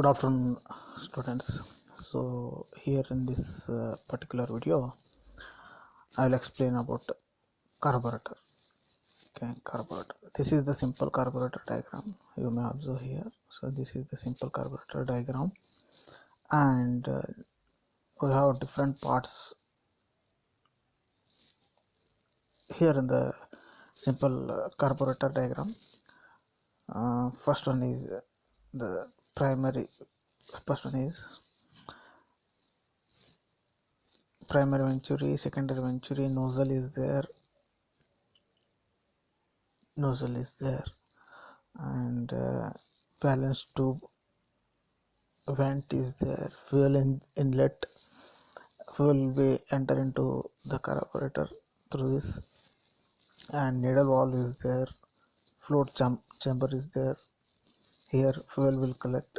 Good afternoon, students. So here in this particular video I will explain about carburetor. Okay, carburetor, this is the simple carburetor diagram you may observe here. So this is the simple carburetor diagram, and we have different parts here in the simple carburetor diagram. First one is the primary first one is primary venturi, secondary venturi, nozzle is there, and balance tube, vent is there, fuel inlet, fuel will be enter into the carburetor through this, and needle valve is there, float chamber is there, here fuel will collect,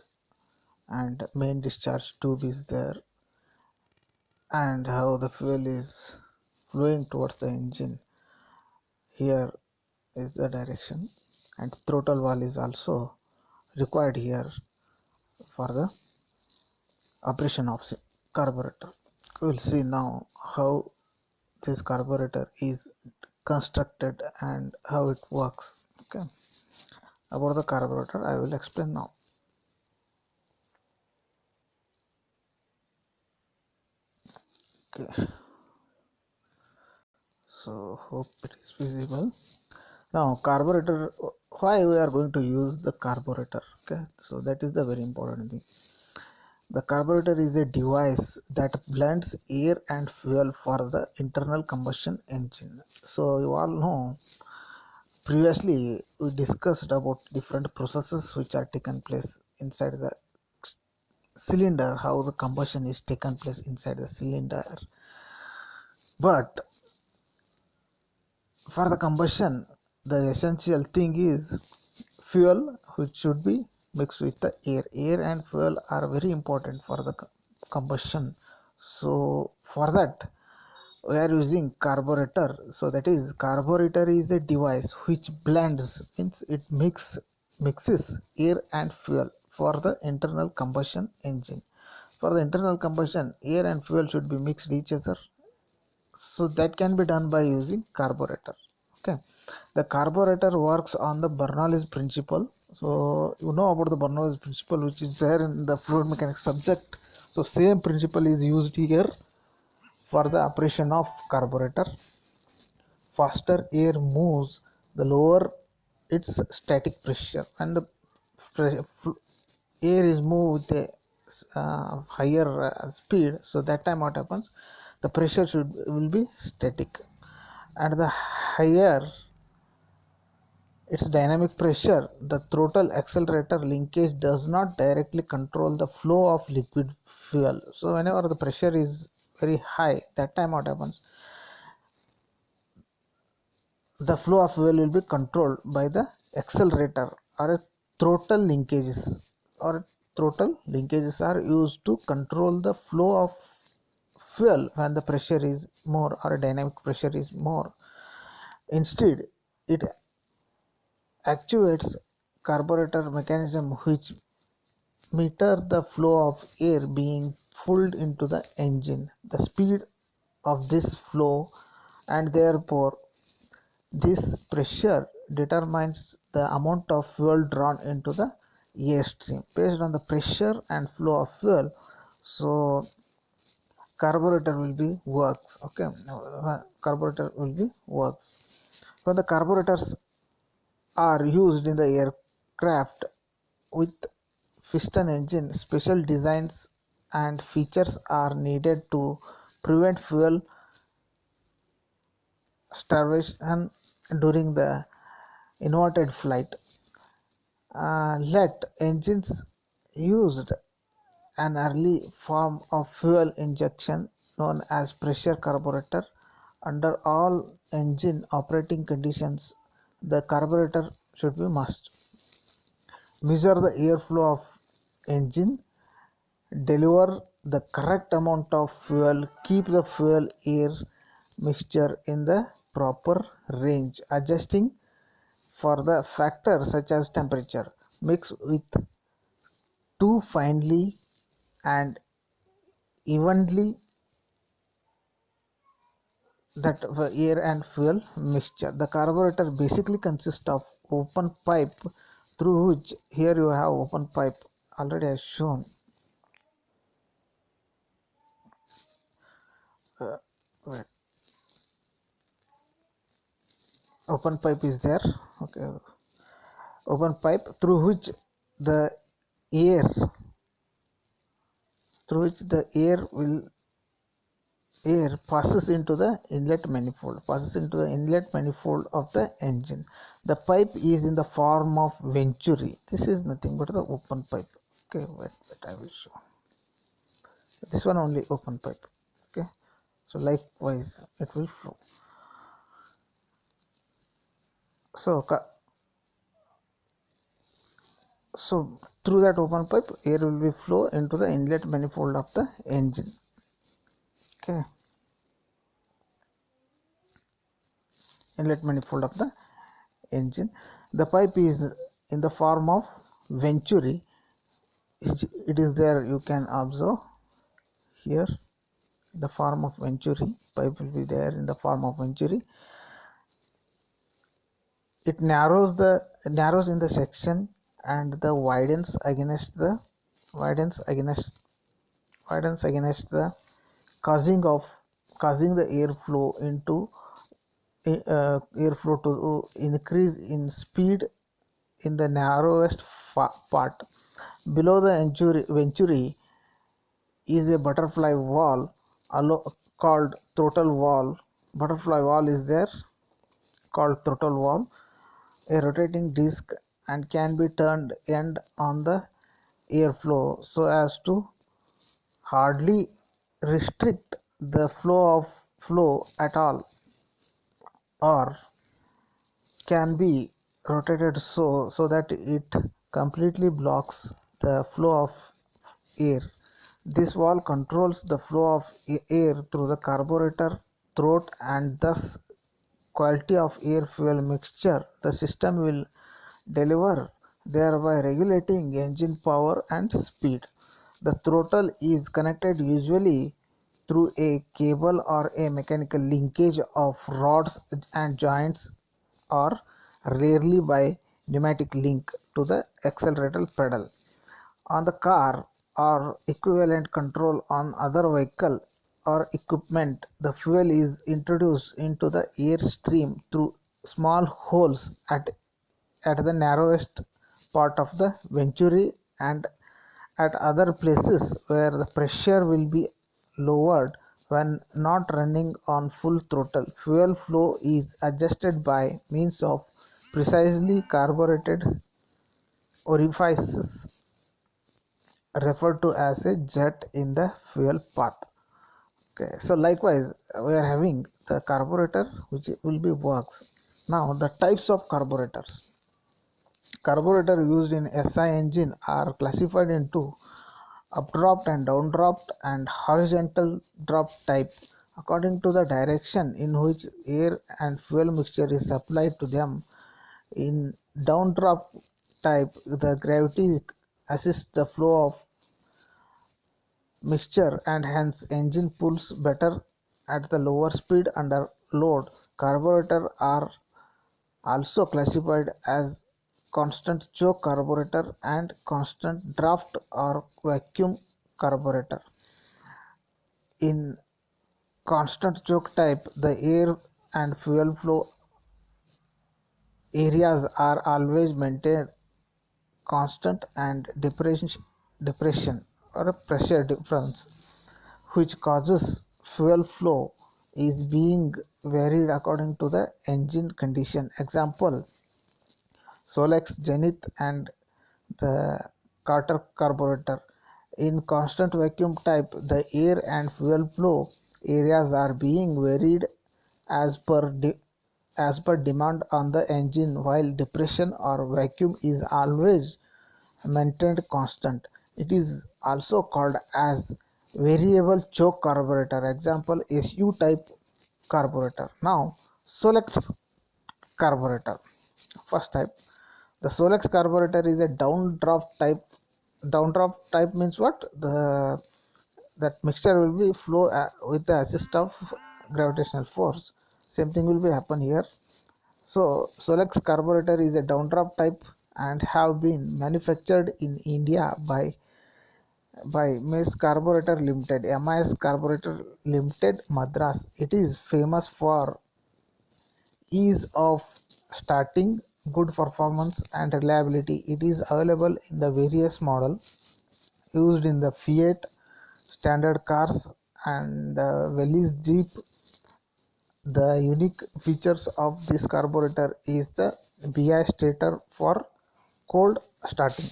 and main discharge tube is there, and how the fuel is flowing towards the engine, here is the direction, and throttle valve is also required here for the operation of carburetor. We will see now how this carburetor is constructed and how it works. Okay, about the carburetor I will explain now. Okay, so hope it is visible. Now carburetor, why we are going to use the carburetor? Okay, so that is the very important thing. The carburetor is a device that blends air and fuel for the internal combustion engine. So you all know, previously we discussed about different processes which are taken place inside the cylinder, how the combustion is taken place inside the cylinder. But for the combustion, the essential thing is fuel, which should be mixed with the air and fuel are very important for the combustion. So for that we are using carburetor. So that is, carburetor is a device which blends, means it mixes air and fuel for the internal combustion engine. For the internal combustion, air and fuel should be mixed each other, so that can be done by using carburetor. Okay, the carburetor works on the Bernoulli's principle. So you know about the Bernoulli's principle, which is there in the fluid mechanics subject. So same principle is used here for the operation of carburetor. Faster air moves, the lower its static pressure, and the air is moved with a higher speed. So that time what happens, the pressure will be static, and the higher its dynamic pressure, the throttle accelerator linkage does not directly control the flow of liquid fuel. So whenever the pressure is very high, that time what happens, the flow of fuel will be controlled by the accelerator or a throttle linkages, or throttle linkages are used to control the flow of fuel when the pressure is more or dynamic pressure is more. Instead, it actuates carburetor mechanism which meter the flow of air being pulled into the engine, the speed of this flow, and therefore this pressure determines the amount of fuel drawn into the airstream. Based on the pressure and flow of fuel, so carburetor will be works. Okay, carburetor will be works. When the carburetors are used in the aircraft with piston engine, special designs and features are needed to prevent fuel starvation during the inverted flight. Let engines used an early form of fuel injection known as pressure carburetor. Under all engine operating conditions, the carburetor should be must measure the airflow of engine, deliver the correct amount of fuel, keep the fuel air mixture in the proper range, adjusting for the factors such as temperature, mix with too finely and evenly that air and fuel mixture. The carburetor basically consists of open pipe through which, here you have open pipe already as shown. Wait, open pipe is there. Okay, open pipe the air the air passes into the inlet manifold of the engine. The pipe is in the form of venturi. This is nothing but the open pipe. Okay, wait, I will show. This one only open pipe. Okay, so likewise it will flow. So through that open pipe, air will be flow into the inlet manifold of the engine. Okay, inlet manifold of the engine. The pipe is in the form of venturi. It is there, you can observe here, in the form of venturi. Pipe will be there in the form of venturi. It narrows in the section and the widens against the causing the airflow to increase in speed in the narrowest part. Below the venturi is a butterfly valve called throttle valve. Butterfly valve is there called throttle valve, a rotating disc, and can be turned end on the airflow so as to hardly restrict the flow at all, or can be rotated so that it completely blocks the flow of air. This valve controls the flow of air through the carburetor throat and thus quality of air fuel mixture the system will deliver, thereby regulating engine power and speed. The throttle is connected usually through a cable or a mechanical linkage of rods and joints, or rarely by pneumatic link to the accelerator pedal. On the car or equivalent control on other vehicle or equipment, the fuel is introduced into the air stream through small holes at the narrowest part of the venturi and at other places where the pressure will be lowered. When not running on full throttle, fuel flow is adjusted by means of precisely carbureted orifices referred to as a jet in the fuel path. Okay, so likewise we are having the carburetor which will be works. Now the types of carburetors. Carburetor used in SI engine are classified into updraft and downdraft and horizontal draft type according to the direction in which air and fuel mixture is supplied to them. In downdraft type, the gravity assists the flow of mixture and hence engine pulls better at the lower speed under load. Carburetor are also classified as constant choke carburetor and constant draft or vacuum carburetor. In constant choke type, the air and fuel flow areas are always maintained constant, and depression or a pressure difference which causes fuel flow is being varied according to the engine condition. Example: Solex, Zenith, and the Carter carburetor. In constant vacuum type, the air and fuel flow areas are being varied as per demand on the engine, while depression or vacuum is always maintained constant. It is also called as variable choke carburetor. Example: SU type carburetor. Now Solex carburetor. First type, the Solex carburetor is a downdraft type Downdrop type means what? That mixture will be flow with the assist of gravitational force. Same thing will be happen here. So Solex carburetor is a downdrop type and have been manufactured in India by MIS Carburetor Limited, MIS Carburetor Limited, Madras. It is famous for ease of starting, good performance and reliability. It is available in the various model used in the Fiat standard cars and Willys Jeep. The unique features of this carburetor is the BI stator for cold starting.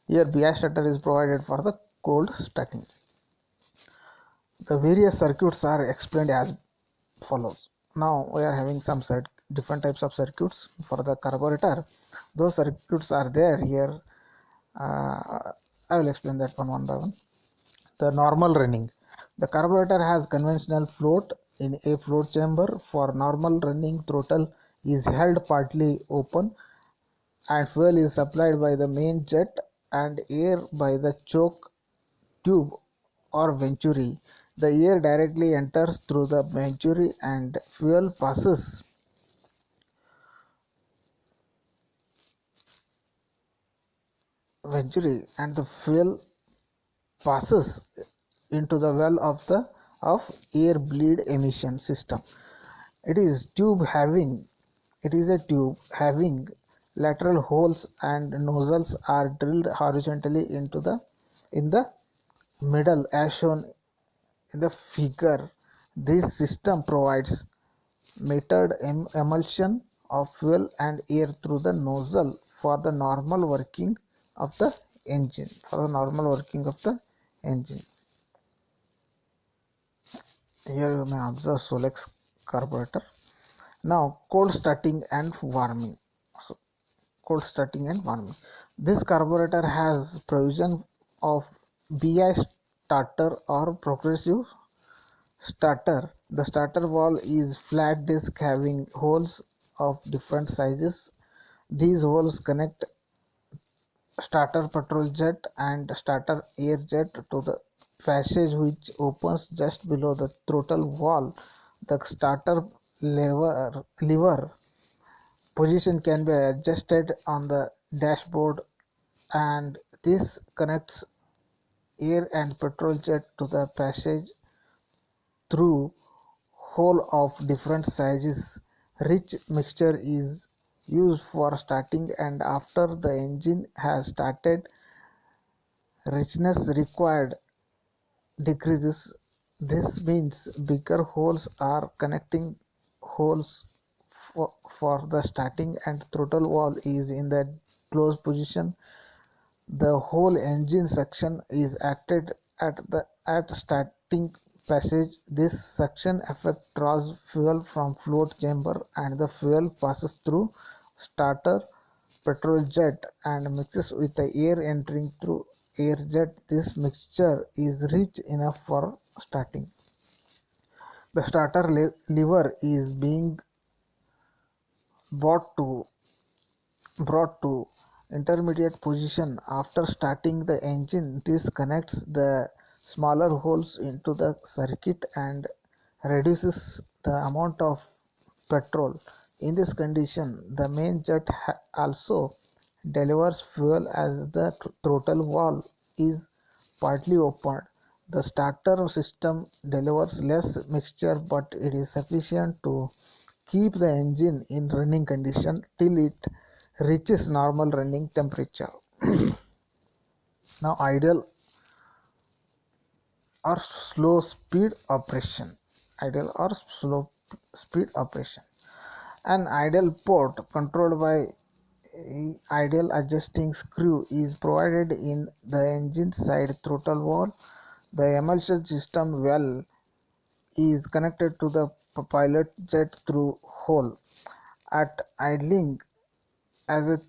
Here BI stator is provided for the cold starting. The various circuits are explained as follows. Now we are having some different types of circuits for the carburetor. Those circuits are there here. I will explain that one by one. The normal running. The carburetor has conventional float in a float chamber. For normal running, throttle is held partly open and fuel is supplied by the main jet and air by the choke tube or venturi. The air directly enters through the venturi and fuel passes venturi and the fuel passes into the well of air bleed emission system. It is a tube having lateral holes and nozzles are drilled horizontally into the in the middle as shown in the figure. This system provides metered emulsion of fuel and air through the nozzle for the normal working of the engine. Here you may observe Solex carburetor. Now cold starting and warming. So, cold starting and warming. This carburetor has provision of BI starter or progressive starter. The starter valve is flat disc having holes of different sizes. These holes connect starter petrol jet and starter air jet to the passage which opens just below the throttle valve. The starter lever position can be adjusted on the dashboard and this connects air and petrol jet to the passage through hole of different sizes. Rich mixture is used for starting and after the engine has started richness required decreases. This means bigger holes are connecting holes for the starting and throttle valve is in the closed position. The whole engine section is acted at starting passage. This suction effect draws fuel from float chamber and the fuel passes through starter petrol jet and mixes with the air entering through air jet. This mixture is rich enough for starting. The starter lever is being brought to brought to intermediate position after starting the engine. This connects the smaller holes into the circuit and reduces the amount of petrol. In this condition, the main jet also delivers fuel as the throttle valve is partly opened. The starter system delivers less mixture but it is sufficient to keep the engine in running condition till it reaches normal running temperature. Now or slow speed operation. Idle or slow speed operation. An idle port controlled by a idle adjusting screw is provided in the engine side throttle valve. The emulsion system well is connected to the pilot jet through hole. At idling, as a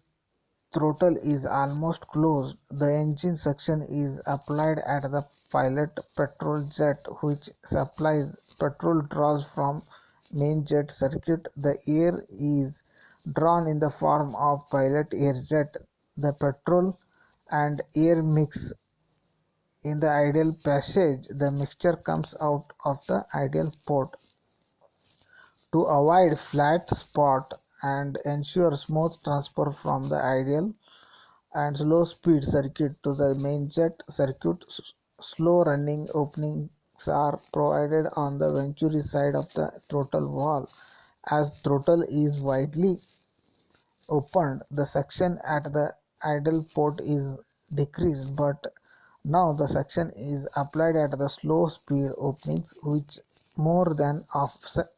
throttle is almost closed, the engine suction is applied at the pilot petrol jet which supplies petrol draws from main jet circuit. The air is drawn in the form of pilot air jet. the petrol and air mix in the ideal passage. The mixture comes out of the ideal port. To avoid flat spot and ensure smooth transfer from the ideal and slow speed circuit to the main jet circuit, slow running openings are provided on the venturi side of the throttle valve. As throttle is widely opened, the suction at the idle port is decreased, but now the suction is applied at the slow speed openings, which more than offsets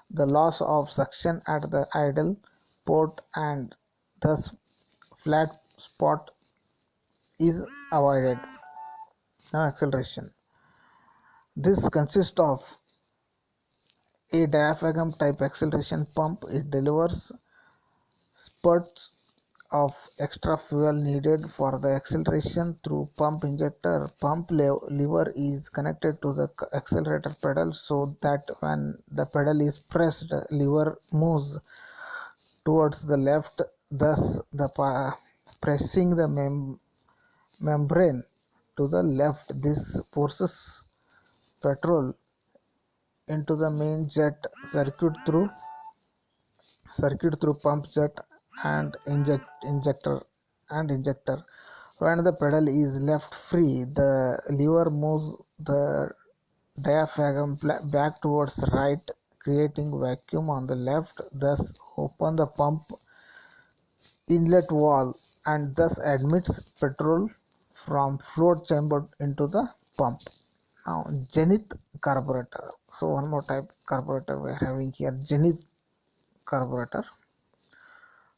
the loss of suction at the idle port, and thus flat spot is avoided. Now acceleration. This consists of a diaphragm type acceleration pump. It delivers spurts of extra fuel needed for the acceleration through pump injector. Pump lever is connected to the accelerator pedal so that when the pedal is pressed, lever moves towards the left, thus the pressing the membrane to the left. This forces petrol into the main jet circuit through pump jet and injector. When the pedal is left free, the lever moves the diaphragm back towards right, creating vacuum on the left, thus open the pump inlet valve and thus admits petrol from float chamber into the pump. Now Zenith carburetor. So one more type carburetor we are having here, Zenith carburetor.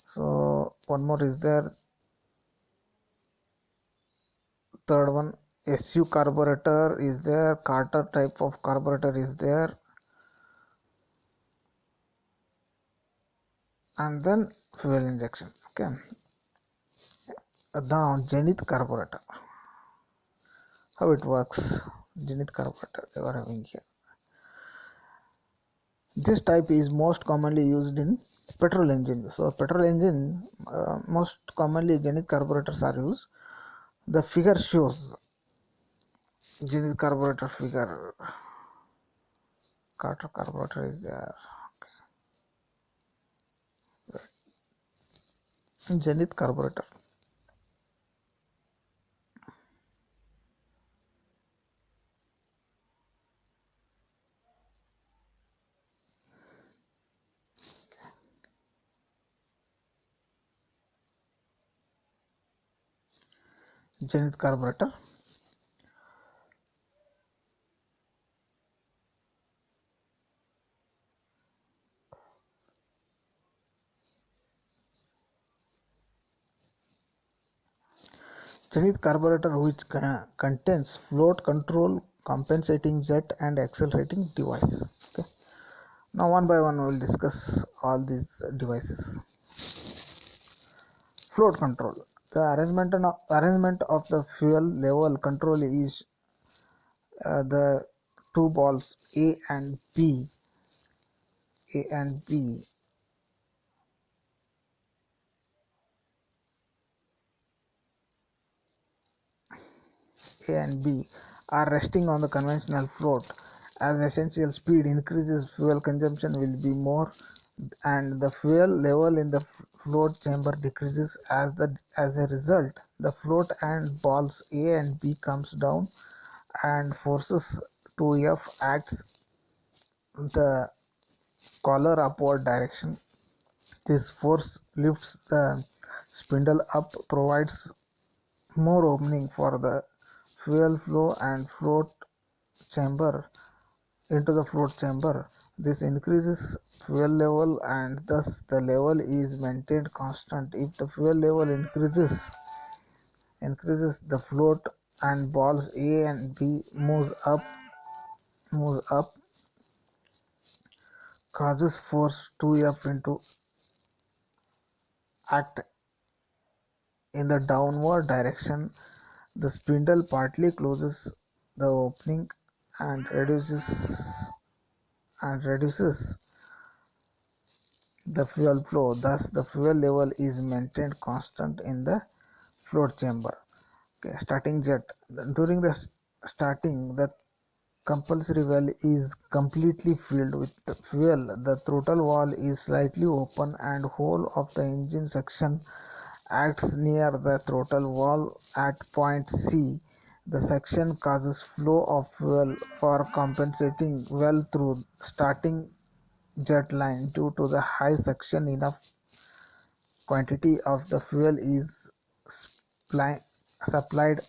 So one more is there, third one SU carburetor is there, Carter type of carburetor is there, and then fuel injection. Okay, now Zenith carburetor, how it works. Zenith carburetor you are having here. This type is most commonly used in petrol engine. So petrol engine, most commonly Zenith carburetors are used. The figure shows Zenith carburetor figure. Carter carburetor is there. Zenith carburetor. Zenith carburetor. Zenith carburetor, which contains float control, compensating jet and accelerating device. Okay. Now one by one we will discuss all these devices. Float control. The arrangement of the fuel level control is the two balls A and B A and B are resting on the conventional float. As essential speed increases, fuel consumption will be more, and the fuel level in the float chamber decreases. As a result, the float and balls A and B comes down, and forces 2F acts the collar upward direction. This force lifts the spindle up, provides more opening for the fuel flow and float chamber into the float chamber. This increases fuel level and thus the level is maintained constant. If the fuel level increases, the float and balls A and B moves up, causes force 2F into act in the downward direction. The spindle partly closes the opening and reduces the fuel flow. Thus, the fuel level is maintained constant in the float chamber. Okay, starting jet. During the starting, the compulsory well is completely filled with the fuel. The throttle valve is slightly open and whole of the engine section acts near the throttle valve at point C. The section causes flow of fuel for compensating well through starting jet line. Due to the high suction, enough quantity of the fuel is supplied,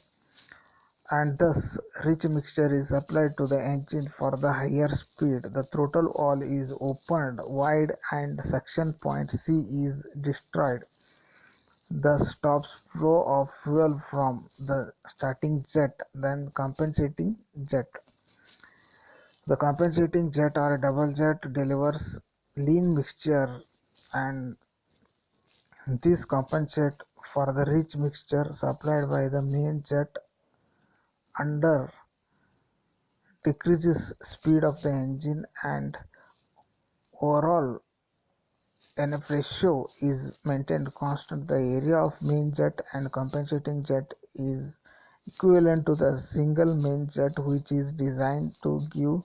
and thus rich mixture is applied to the engine for the higher speed. The throttle valve is opened wide and suction point C is destroyed. Thus stops flow of fuel from the starting jet. Then compensating jet. The compensating jet or double jet delivers lean mixture, and this compensate for the rich mixture supplied by the main jet under decreases speed of the engine, and overall NF ratio is maintained constant. The area of main jet and compensating jet is equivalent to the single main jet, which is designed to give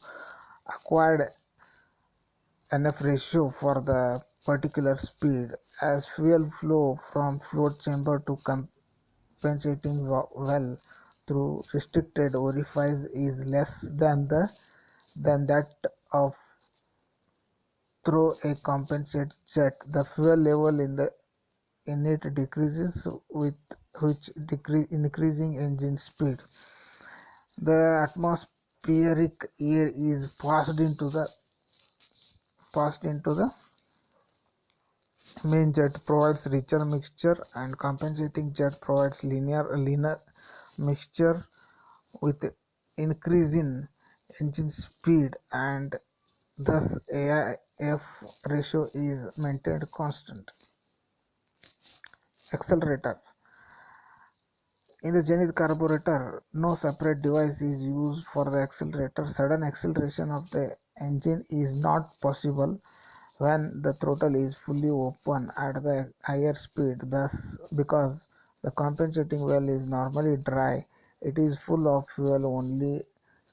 acquired NF ratio for the particular speed. As fuel flow from float chamber to compensating well through restricted orifice is less than that of through a compensate jet, the fuel level in it decreases with which increasing engine speed. The atmospheric air is passed into the main jet provides richer mixture, and compensating jet provides linear mixture with increase in engine speed, and thus AIF ratio is maintained constant. Accelerator. In the Zenith carburetor, no separate device is used for the accelerator. Sudden acceleration of the engine is not possible when the throttle is fully open at the higher speed. Thus, because the compensating well is normally dry, it is full of fuel only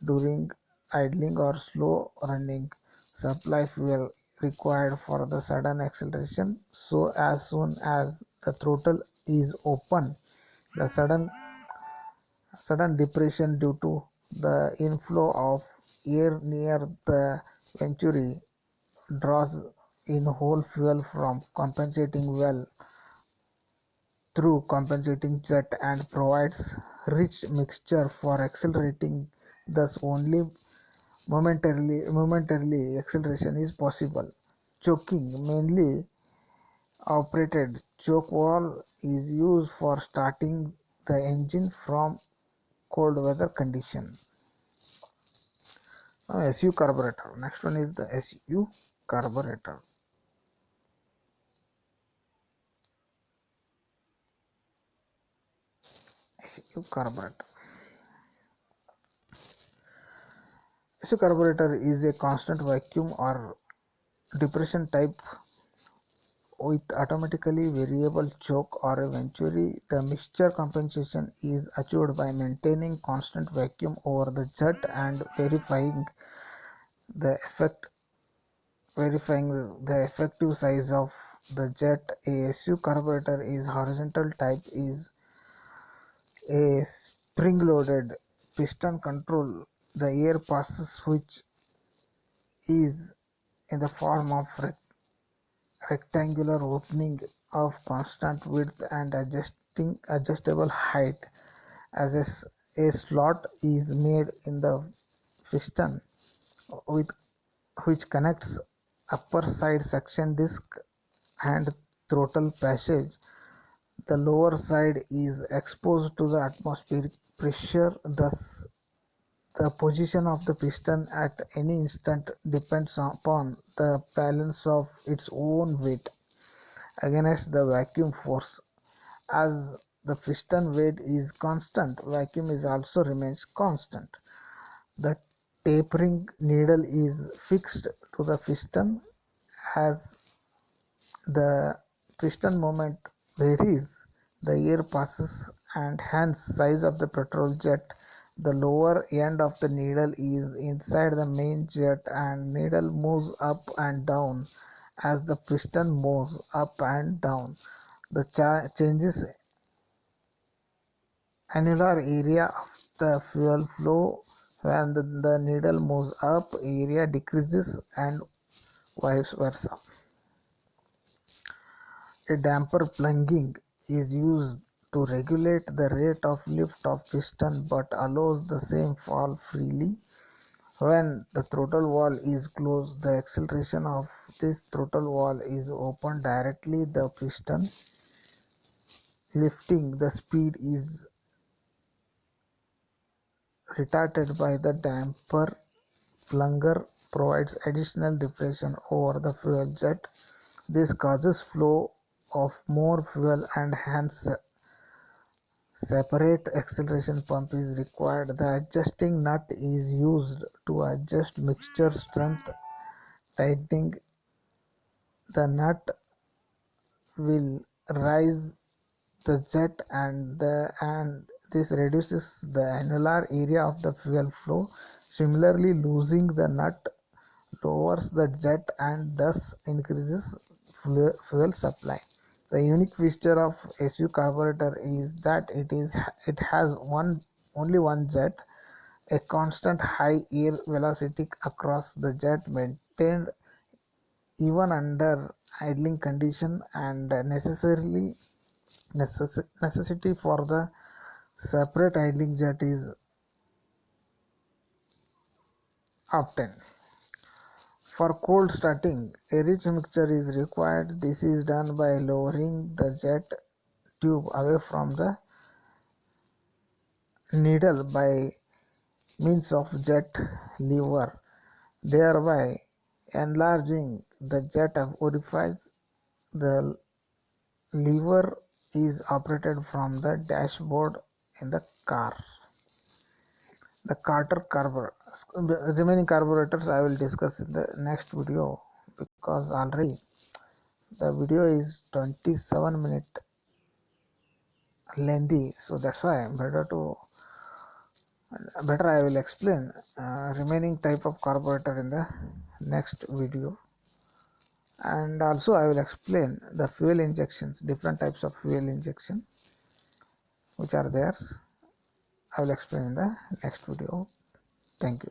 during idling or slow running. Supply fuel required for the sudden acceleration. So, as soon as the throttle is open, the sudden depression due to the inflow of air near the venturi draws in whole fuel from compensating well through compensating jet and provides rich mixture for accelerating. Thus only momentarily acceleration is possible. Choking. Mainly operated choke valve is used for starting the engine from cold weather condition. Now SU carburetor. Next one is the SU carburetor. SU carburetor. SU carburetor is a constant vacuum or depression type with automatically variable choke or a venturi. The mixture compensation is achieved by maintaining constant vacuum over the jet and the effect verifying the effective size of the jet. A SU carburetor is horizontal type is a spring-loaded piston control. The air passes which is in the form of rectangular opening of constant width and adjustable height. As a slot is made in the piston with which connects upper side suction disc and throttle passage. The lower side is exposed to the atmospheric pressure. Thus the position of the piston at any instant depends upon the balance of its own weight against the vacuum force. As the piston weight is constant, vacuum is also remains constant. The tapering needle is fixed to the piston as the piston movement varies. The air passes and hence size of the petrol jet. The lower end of the needle is inside the main jet and needle moves up and down as the piston moves up and down. The changes annular area of the fuel flow. When the needle moves up, area decreases and vice versa. A damper plugging is used to regulate the rate of lift of piston but allows the same fall freely. When the throttle valve is closed, the acceleration of this throttle valve is opened directly the piston lifting. The speed is retarded by the damper plunger provides additional depression over the fuel jet. This causes flow of more fuel and hence separate acceleration pump is required. The adjusting nut is used to adjust mixture strength. Tightening the nut will raise the jet and this reduces the annular area of the fuel flow. Similarly, losing the nut lowers the jet and thus increases fuel supply. The unique feature of SU carburetor is that it has only one jet, a constant high air velocity across the jet maintained even under idling condition, and necessity for the separate idling jet is obtained. For cold starting, a rich mixture is required. This is done by lowering the jet tube away from the needle by means of jet lever, thereby enlarging the jet orifice. The lever is operated from the dashboard in the car. The Carter carburetor. The remaining carburetors I will discuss in the next video because already the video is 27-minute lengthy, so that's why better I will explain remaining type of carburetor in the next video, and also I will explain the fuel injections, different types of fuel injection which are there. I will explain in the next video. Thank you.